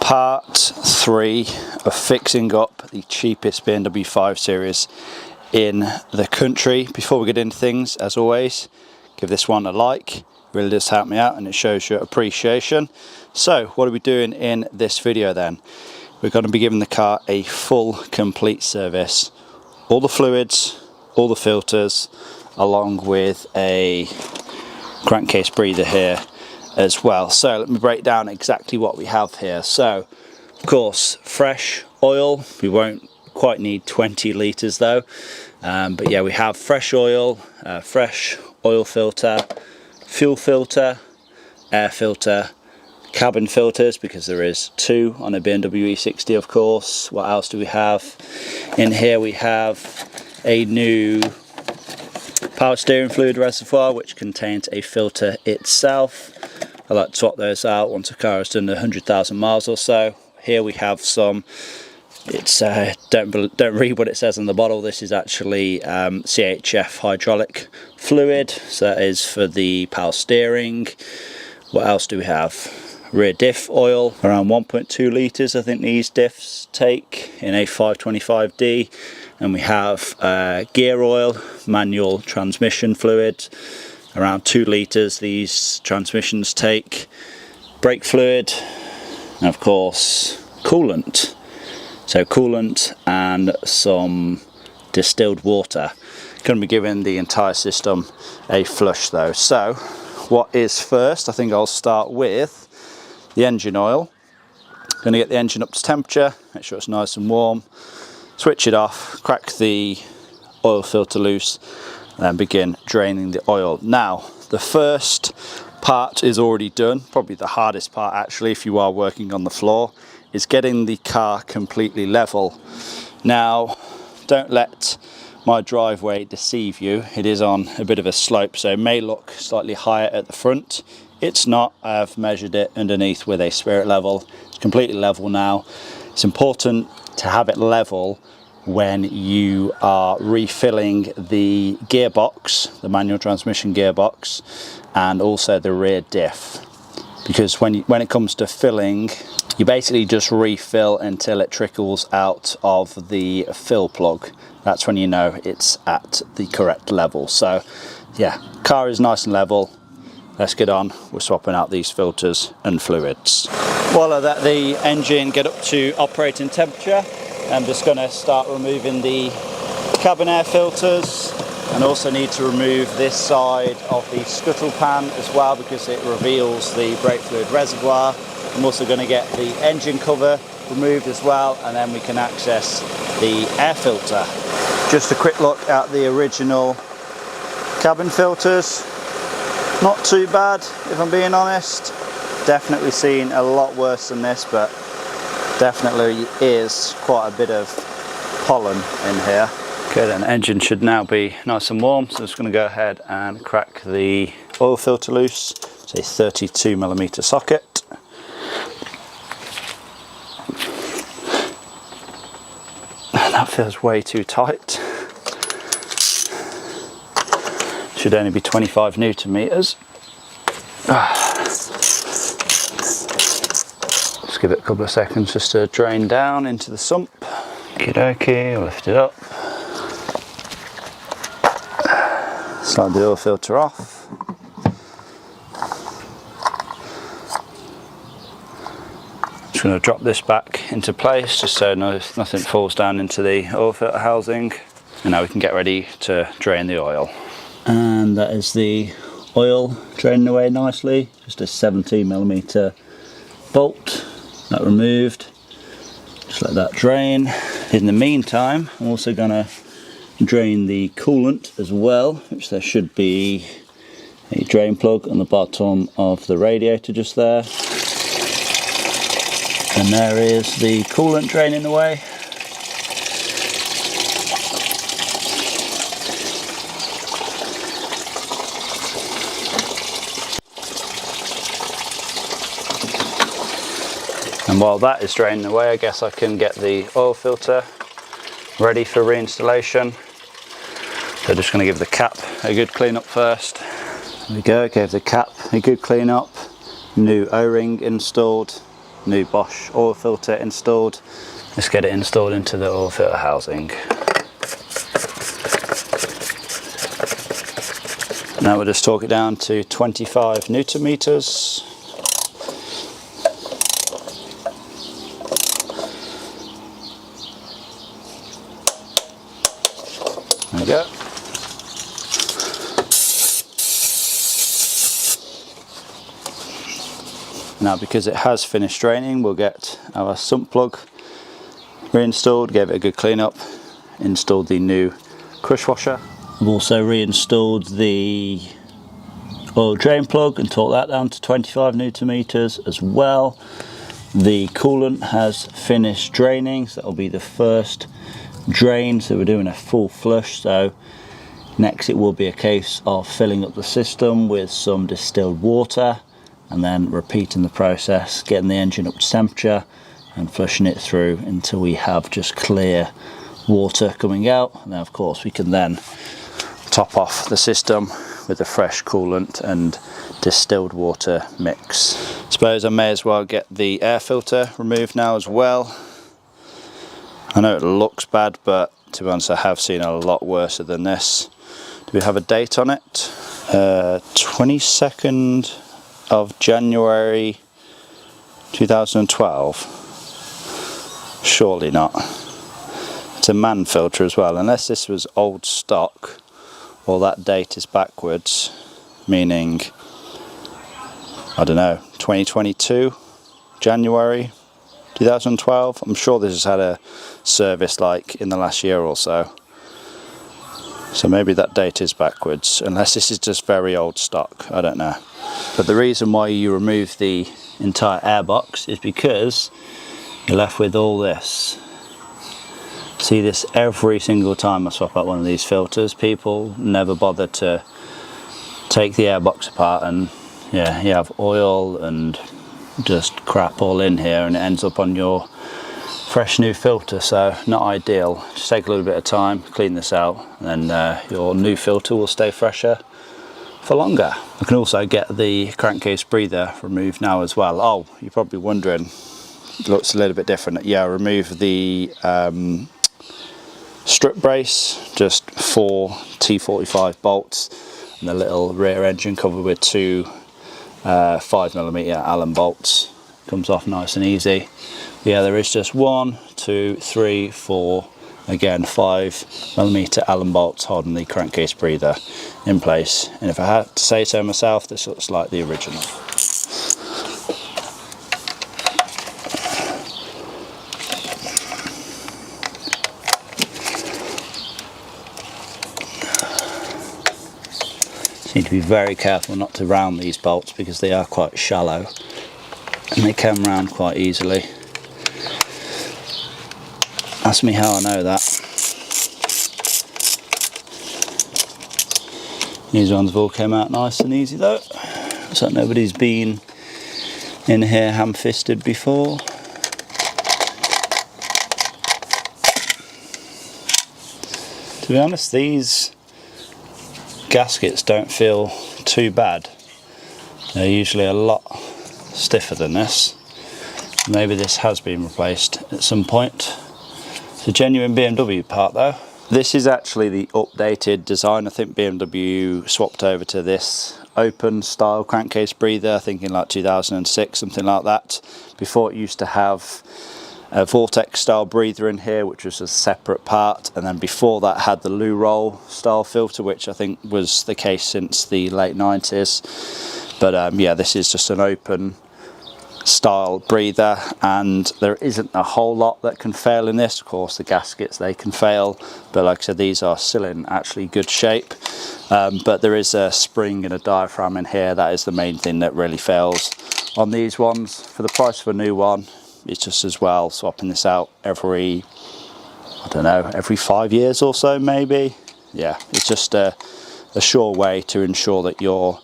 Part 3 of fixing up the cheapest BMW 5 Series in the country. Before we get into things, as always, give this one a like. It really does help me out and it shows your appreciation. So what are we doing in this video then? We're going to be giving the car a full complete service. All the fluids, all the filters, along with a crankcase breather here as well. So let me break down exactly what we have here. So of course, fresh oil. We won't quite need 20 litres though, but yeah, we have fresh oil filter, fuel filter, air filter, cabin filters, because there is 2 on a BMW E60 of course. What else do we have in here? We have a new power steering fluid reservoir which contains a filter itself. I like to swap those out once a car has done 100,000 miles or so. Here we have some, it's don't read what it says on the bottle. This is actually CHF hydraulic fluid, so that is for the power steering. What else do we have? Rear diff oil, around 1.2 litres I think these diffs take in a 525D. And we have gear oil, manual transmission fluid, around 2 litres these transmissions take. Brake fluid, and of course coolant. So coolant and some distilled water. Going to be giving the entire system a flush though. So what is first? I think I'll start with the engine oil. Going to get the engine up to temperature, make sure it's nice and warm. Switch it off, crack the oil filter loose, and then begin draining the oil. Now, the first part is already done. Probably the hardest part actually, if you are working on the floor, is getting the car completely level. Now, don't let my driveway deceive you. It is on a bit of a slope, so it may look slightly higher at the front. It's not. I've measured it underneath with a spirit level. It's completely level now. It's important to have it level when you are refilling the gearbox, the manual transmission gearbox, and also the rear diff, because when it comes to filling, you basically just refill until it trickles out of the fill plug. That's when you know it's at the correct level. So yeah, car is nice and level. Let's get on with swapping out these filters and fluids. While I let the engine get up to operating temperature, I'm just going to start removing the cabin air filters, and also need to remove this side of the scuttle pan as well because it reveals the brake fluid reservoir. I'm also going to get the engine cover removed as well, and then we can access the air filter. Just a quick look at the original cabin filters. Not too bad, if I'm being honest. Definitely seen a lot worse than this, but definitely is quite a bit of pollen in here. Okay, then engine should now be nice and warm, so I'm just going to go ahead and crack the oil filter loose. It's a 32mm socket. And that feels way too tight. Should only be 25 Newton meters. Just give it a couple of seconds just to drain down into the sump. Okie dokie, we'll lift it up. Slide the oil filter off. Just going to drop this back into place just so nothing falls down into the oil filter housing. And now we can get ready to drain the oil. And that is the oil draining away nicely. Just a 17mm bolt. That removed. Just let that drain. In the meantime, I'm also going to drain the coolant as well, which there should be a drain plug on the bottom of the radiator just there. And there is the coolant draining away. And while that is draining away, I guess I can get the oil filter ready for reinstallation. So just going to give the cap a good clean up first. There we go, gave the cap a good clean up. New O-ring installed, new Bosch oil filter installed. Let's get it installed into the oil filter housing. Now we'll just torque it down to 25 Newton meters. There we go. Now because it has finished draining, we'll get our sump plug reinstalled, gave it a good clean up, installed the new crush washer. We've also reinstalled the oil drain plug and torqued that down to 25 Newton meters as well. The coolant has finished draining, so that'll be the first drain, so we're doing a full flush. So next it will be a case of filling up the system with some distilled water and then repeating the process, getting the engine up to temperature and flushing it through until we have just clear water coming out. And then of course we can then top off the system with a fresh coolant and distilled water mix. I suppose I may as well get the air filter removed now as well. I know it looks bad, but to be honest I have seen a lot worse than this. Do we have a date on it? 22nd of January 2012. Surely not. It's a man filter as well, unless this was old stock. Well, that date is backwards, meaning, I don't know, 2022, January 2012. I'm sure this has had a service like in the last year or so. So maybe that date is backwards, unless this is just very old stock, I don't know. But the reason why you remove the entire airbox is because you're left with all this. See this every single time I swap out one of these filters. People never bother to take the airbox apart, and yeah, you have oil and just crap all in here, and it ends up on your fresh new filter. So not ideal. Just take a little bit of time, clean this out, and then your new filter will stay fresher for longer. I can also get the crankcase breather removed now as well. Oh, you're probably wondering, it looks a little bit different. Yeah, remove the strip brace, just 4 T45 bolts, and the little rear engine cover with 2 5mm Allen bolts. Comes off nice and easy. Yeah, there is just 1, 2, 3, 4, again 5mm Allen bolts holding the crankcase breather in place. And if I had to say so myself, this looks like the original. Need to be very careful not to round these bolts because they are quite shallow and they can round quite easily. Ask me how I know that. These ones have all came out nice and easy though. Looks like nobody's been in here ham-fisted before. To be honest, these gaskets don't feel too bad. They're usually a lot stiffer than this. Maybe this has been replaced at some point. It's a genuine BMW part though. This is actually the updated design. I think BMW swapped over to this open style crankcase breather, I think in like 2006, something like that. Before it used to have a vortex style breather in here, which was a separate part, and then before that had the loo roll style filter, which I think was the case since the late 90s. But yeah, this is just an open style breather, and there isn't a whole lot that can fail in this. Of course the gaskets, they can fail, but like I said, these are still in actually good shape. But there is a spring and a diaphragm in here. That is the main thing that really fails on these ones. For the price of a new one, it's just as well swapping this out every, I don't know, every 5 years or so maybe. Yeah, it's just a sure way to ensure that your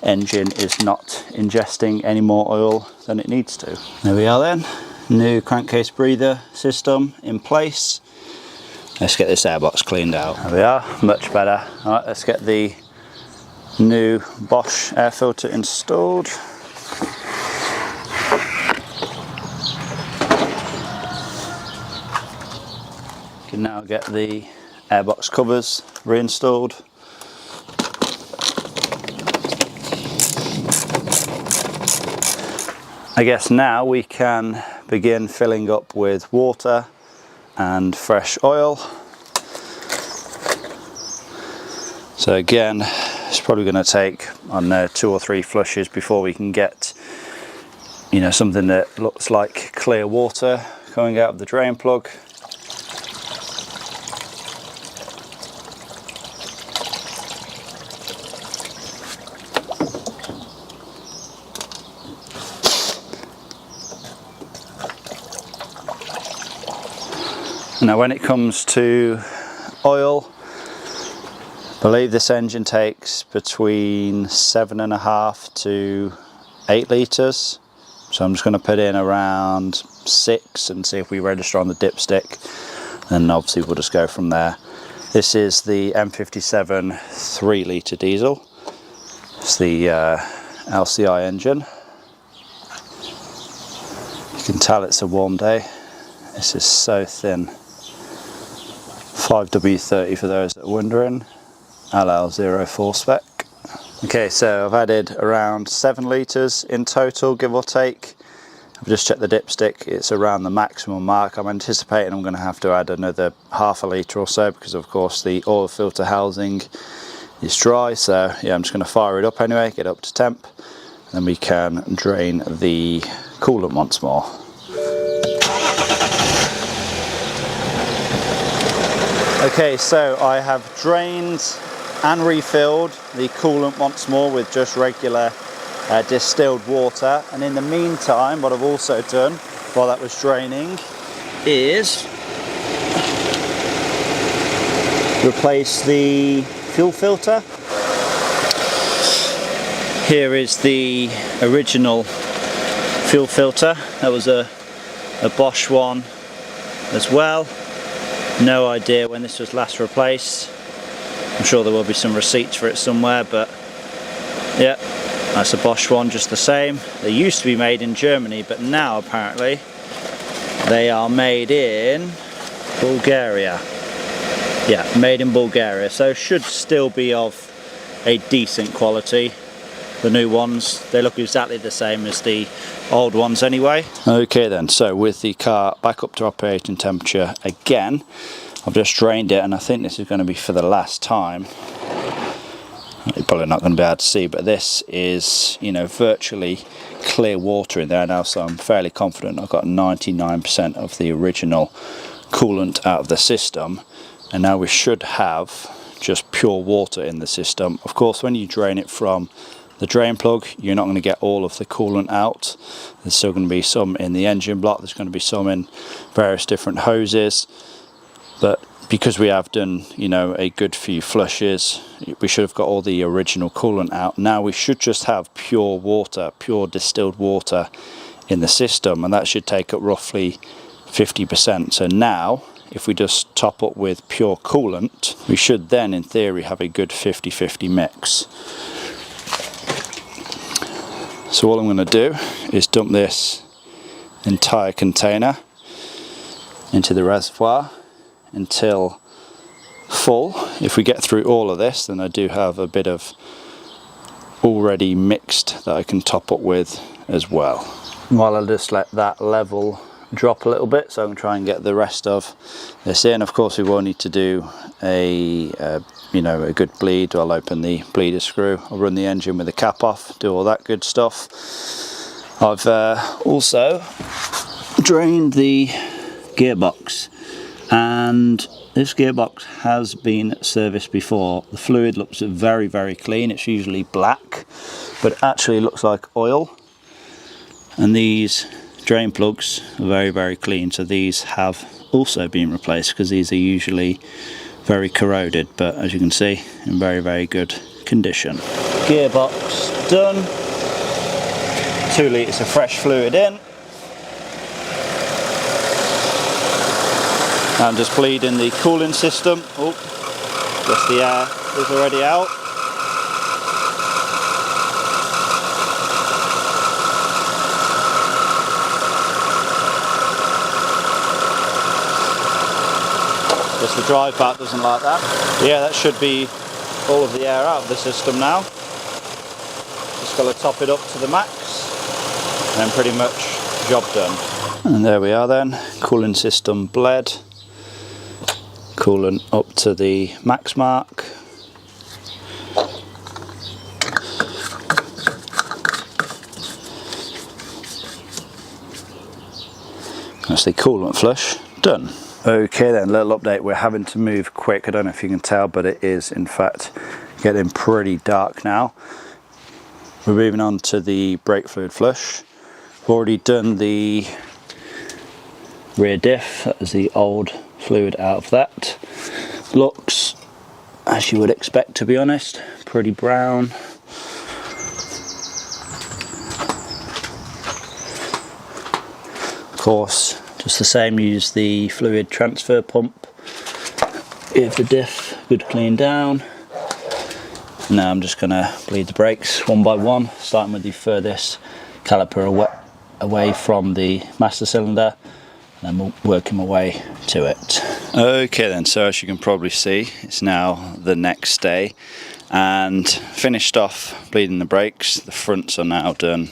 engine is not ingesting any more oil than it needs to. There we are then, new crankcase breather system in place. Let's get this airbox cleaned out. There we are, much better. Alright, let's get the new Bosch air filter installed. can now get the airbox covers reinstalled. I guess now we can begin filling up with water and fresh oil. So again, it's probably going to take, I don't know, 2 or 3 flushes before we can get, you know, something that looks like clear water coming out of the drain plug. Now when it comes to oil, I believe this engine takes between 7.5 to 8 litres. So I'm just going to put in around 6 and see if we register on the dipstick, and obviously we'll just go from there. This is the M57 3 litre diesel. It's the LCI engine. You can tell it's a warm day. This is so thin. 5W30 for those that are wondering. LL04 spec. Okay, so I've added around 7 litres in total, give or take. I've just checked the dipstick, it's around the maximum mark. I'm anticipating I'm going to have to add another ½ litre or so, because of course the oil filter housing is dry. So yeah, I'm just going to fire it up anyway, get up to temp, and then we can drain the coolant once more. Okay, so I have drained and refilled the coolant once more with just regular distilled water, and in the meantime what I've also done while that was draining is replace the fuel filter. Here is the original fuel filter. That was a Bosch one as well. No idea when this was last replaced. I'm sure there will be some receipts for it somewhere, but yeah, that's a Bosch one just the same. They used to be made in Germany, but now apparently they are made in Bulgaria. Yeah, made in Bulgaria, so should still be of a decent quality. The new ones, they look exactly the same as the old ones anyway. Okay then, so with the car back up to operating temperature again, I've just drained it, and I think this is going to be for the last time. You're probably not going to be able to see, but this is, you know, virtually clear water in there now, so I'm fairly confident I've got 99% of the original coolant out of the system, and now we should have just pure water in the system. Of course, when you drain it from the drain plug, you're not going to get all of the coolant out. There's still going to be some in the engine block, there's going to be some in various different hoses, but because we have done, you know, a good few flushes, we should have got all the original coolant out. Now we should just have pure water, pure distilled water in the system, and that should take up roughly 50%. So now if we just top up with pure coolant, we should then in theory have a good 50-50 mix. So all I'm going to do is dump this entire container into the reservoir until full. If we get through all of this, then I do have a bit of already mixed that I can top up with as well. While I'll just let that level drop a little bit, so I can try and get the rest of this in. Of course, we will need to do a good bleed. I'll open the bleeder screw, I'll run the engine with the cap off, do all that good stuff. I've also drained the gearbox, and this gearbox has been serviced before. The fluid looks very, very clean. It's usually black, but actually looks like oil. And these drain plugs are very, very clean, so these have also been replaced, because these are usually very corroded, but as you can see, in very, very good condition. Gearbox done. 2 litres of fresh fluid in. I'm just bleeding the cooling system. Oh, just the air is already out. because the drive back doesn't like that. Yeah, that should be all of the air out of the system now. Just got to top it up to the max, and then pretty much job done. And there we are then, cooling system bled, coolant up to the max mark. That's the coolant flush done. Okay then, little update, we're having to move quick. I don't know if you can tell, but it is in fact getting pretty dark now. We're moving on to the brake fluid flush. We've already done the rear diff, that was the old fluid out of that. Looks, as you would expect to be honest, pretty brown. Of course, just the same, use the fluid transfer pump, give the diff a good clean down. Now I'm just going to bleed the brakes one by one, starting with the furthest caliper away from the master cylinder, and then working my way to it. Okay then, so as you can probably see, it's now the next day, and finished off bleeding the brakes. The fronts are now done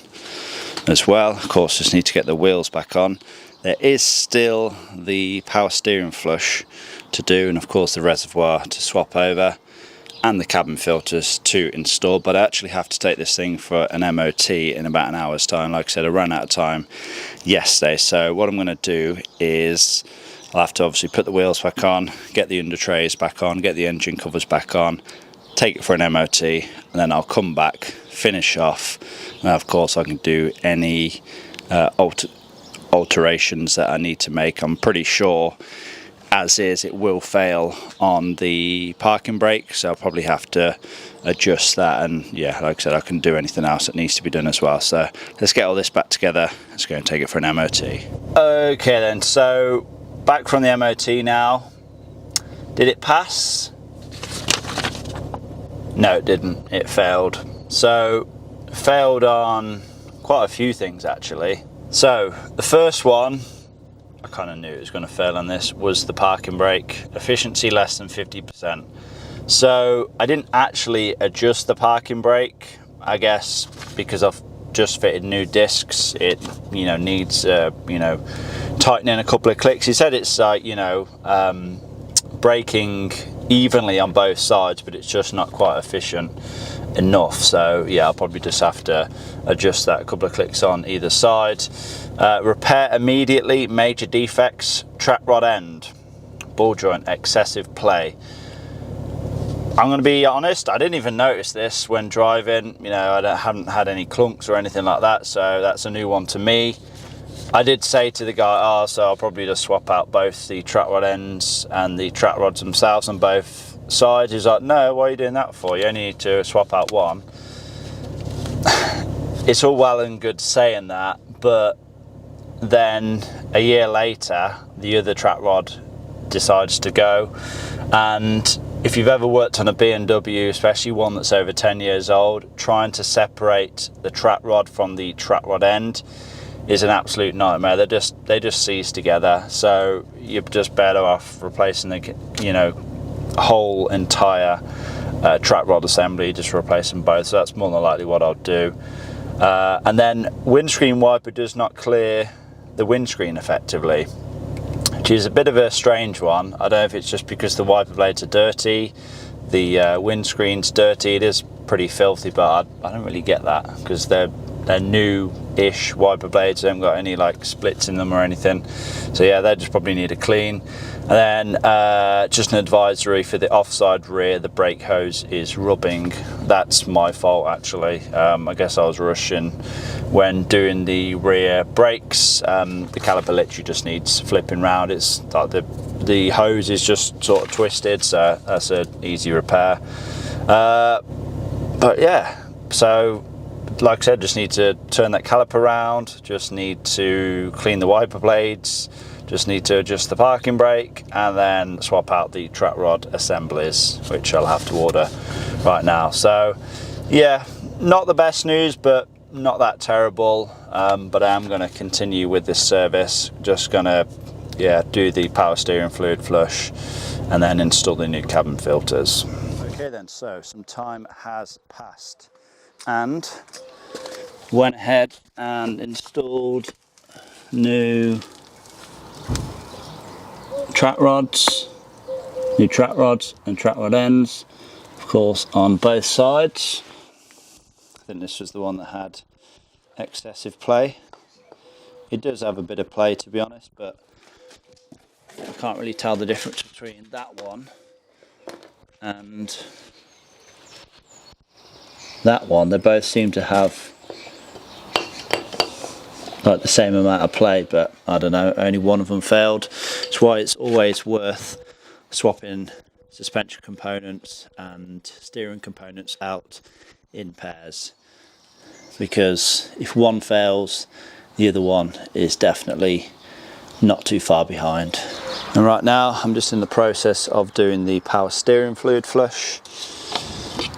as well. Of course, just need to get the wheels back on. There is still the power steering flush to do, and of course the reservoir to swap over, and the cabin filters to install, but I actually have to take this thing for an MOT in about an hour's time. Like I said, I ran out of time yesterday, so what I'm going to do is I'll have to obviously put the wheels back on, get the under trays back on, get the engine covers back on, take it for an MOT, and then I'll come back, finish off, and of course I can do any alterations that I need to make. I'm pretty sure as is it will fail on the parking brake, so I'll probably have to adjust that, and yeah, like I said, I can do anything else that needs to be done as well. So let's get all this back together, let's go and take it for an MOT. Okay then, so back from the MOT now. Did it pass? No, it didn't, it failed. So failed on quite a few things actually. So the first one, I kind of knew it was going to fail on this, was the parking brake. Efficiency less than 50%. So I didn't actually adjust the parking brake, I guess because I've just fitted new discs. It, you know, needs tightening a couple of clicks. He said it's braking evenly on both sides, but it's just not quite efficient enough. So yeah, I'll probably just have to adjust that a couple of clicks on either side. Repair immediately, major defects, track rod end, ball joint, excessive play. I'm going to be honest, I didn't even notice this when driving. You know, I haven't had any clunks or anything like that, so that's a new one to me. I did say to the guy, so I'll probably just swap out both the track rod ends and the track rods themselves on both sides. He's like, no, why are you doing that for? You only need to swap out one. It's all well and good saying that, but then a year later, the other track rod decides to go. And if you've ever worked on a BMW, especially one that's over 10 years old, trying to separate the track rod from the track rod end is an absolute nightmare. They just seize together. So you're just better off replacing the, you know, whole entire track rod assembly, just replacing both. So that's more than likely what I'll do. And then windscreen wiper does not clear the windscreen effectively, which is a bit of a strange one. I don't know if it's just because the wiper blades are dirty, the windscreen's dirty. It is pretty filthy, but I don't really get that because they're new-ish wiper blades. They haven't got any like splits in them or anything. So yeah, they just probably need a clean. And then just an advisory for the offside rear, the brake hose is rubbing. That's my fault actually. I guess I was rushing when doing the rear brakes. The caliper literally just needs flipping round. It's like the hose is just sort of twisted, so that's an easy repair. But yeah, so like I said, just need to turn that caliper around, just need to clean the wiper blades, just need to adjust the parking brake, and then swap out the track rod assemblies, which I'll have to order right now. So yeah, not the best news, but not that terrible. But I am going to continue with this service. Just going to do the power steering fluid flush and then install the new cabin filters. Okay then, so some time has passed and went ahead and installed new track rods and track rod ends, of course, on both sides. I think this was the one that had excessive play. It does have a bit of play, to be honest, but I can't really tell the difference between that one and that one. They both seem to have like the same amount of play, but I don't know, only one of them failed. That's why it's always worth swapping suspension components and steering components out in pairs, because if one fails, the other one is definitely not too far behind. And right now I'm just in the process of doing the power steering fluid flush.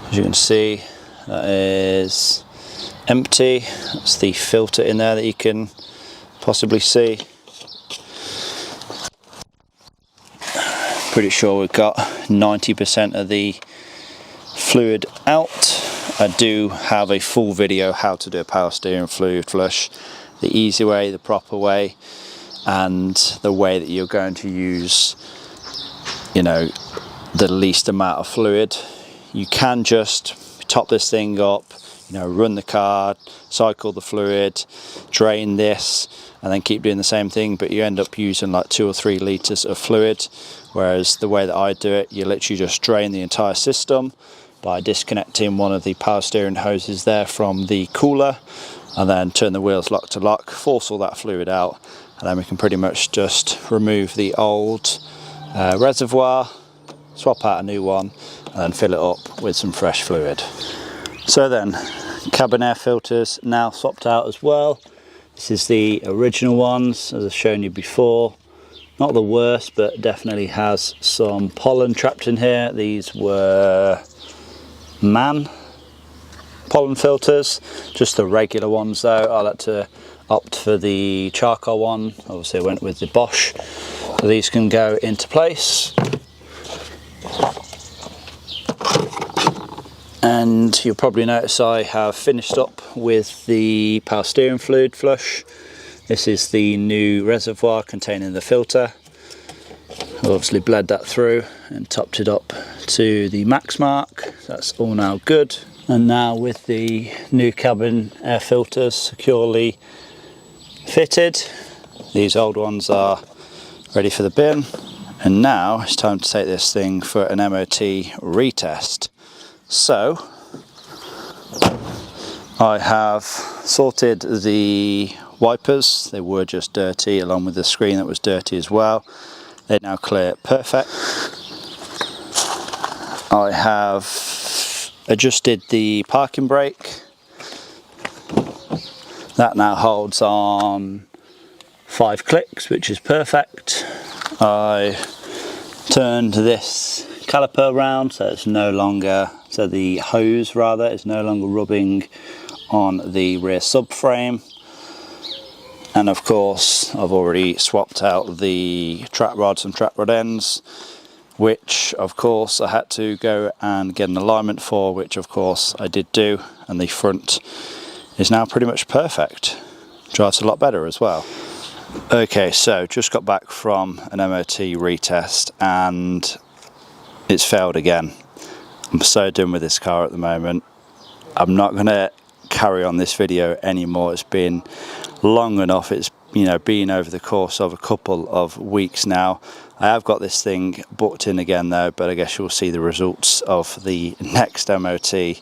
As you can see, that is empty. That's the filter in there that you can possibly see. Pretty sure we've got 90% of the fluid out. I do have a full video how to do a power steering fluid flush, the easy way, the proper way, and the way that you're going to use, you know, the least amount of fluid. You can just top this thing up, you know, run the car, cycle the fluid, drain this, and then keep doing the same thing, but you end up using like 2 or 3 litres of fluid. Whereas the way that I do it, you literally just drain the entire system by disconnecting one of the power steering hoses there from the cooler, and then turn the wheels lock to lock, force all that fluid out, and then we can pretty much just remove the old reservoir, swap out a new one, and then fill it up with some fresh fluid. So then, cabin air filters now swapped out as well. This is the original ones, as I've shown you before. Not the worst, but definitely has some pollen trapped in here. These were MAN pollen filters, just the regular ones though. I like to opt for the charcoal one. Obviously I went with the Bosch. So these can go into place. And you'll probably notice I have finished up with the power steering fluid flush. This is the new reservoir containing the filter. I've obviously bled that through and topped it up to the max mark. That's all now good. And now with the new cabin air filters securely fitted, these old ones are ready for the bin. And now it's time to take this thing for an MOT retest. So I have sorted the wipers. They were just dirty, along with the screen that was dirty as well. They're now clear, perfect. I have adjusted the parking brake. That now holds on 5 clicks, which is perfect. I turned this caliper around so it's no longer, so the hose rather is no longer rubbing on the rear subframe. And of course I've already swapped out the track rods and track rod ends, which of course I had to go and get an alignment for, which of course I did do, and the front is now pretty much perfect. Drives a lot better as well. Okay, so just got back from an MOT retest and it's failed again. I'm so done with this car at the moment. I'm not going to carry on this video anymore. It's been long enough. It's, you know, been over the course of a couple of weeks now. I have got this thing booked in again though, but I guess you'll see the results of the next MOT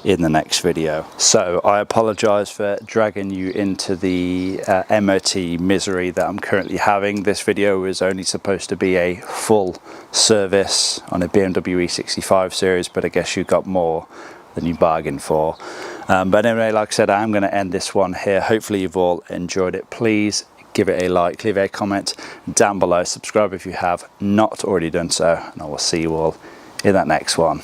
in the next video. So I apologise for dragging you into the MOT misery that I'm currently having. This video was only supposed to be a full service on a BMW E65 series, but I guess you got more than you bargained for. But anyway, like I said, I'm going to end this one here. Hopefully you've all enjoyed it. Please give it a like, leave a comment down below, subscribe if you have not already done so, and I will see you all in that next one.